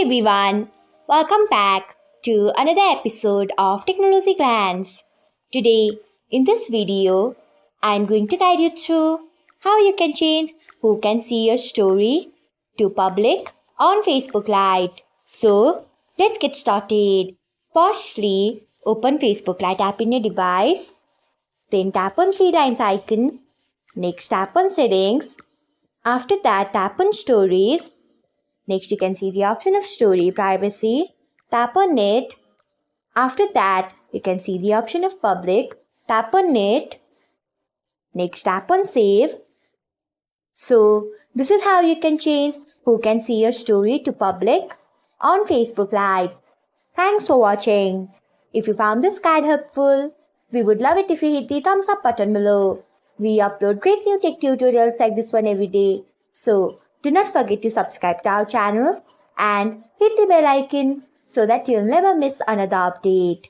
everyone, welcome back to another episode of Technologyglance. Today, in this video, I am going to guide you through how you can change who can see your story to public on Facebook Lite. So, let's get started. Firstly, open Facebook Lite app in your device. Then tap on three lines icon. Next, tap on settings. After that, tap on stories. Next, you can see the option of story privacy. Tap on it. After that, you can see the option of public. Tap on it. Next, tap on save. So, this is how you can change who can see your story to public on Facebook Lite. Thanks for watching. If you found this guide helpful, we would love it if you hit the thumbs up button below. We upload great new tech tutorials like this one every day. So, do not forget to subscribe to our channel and hit the bell icon so that you'll never miss another update.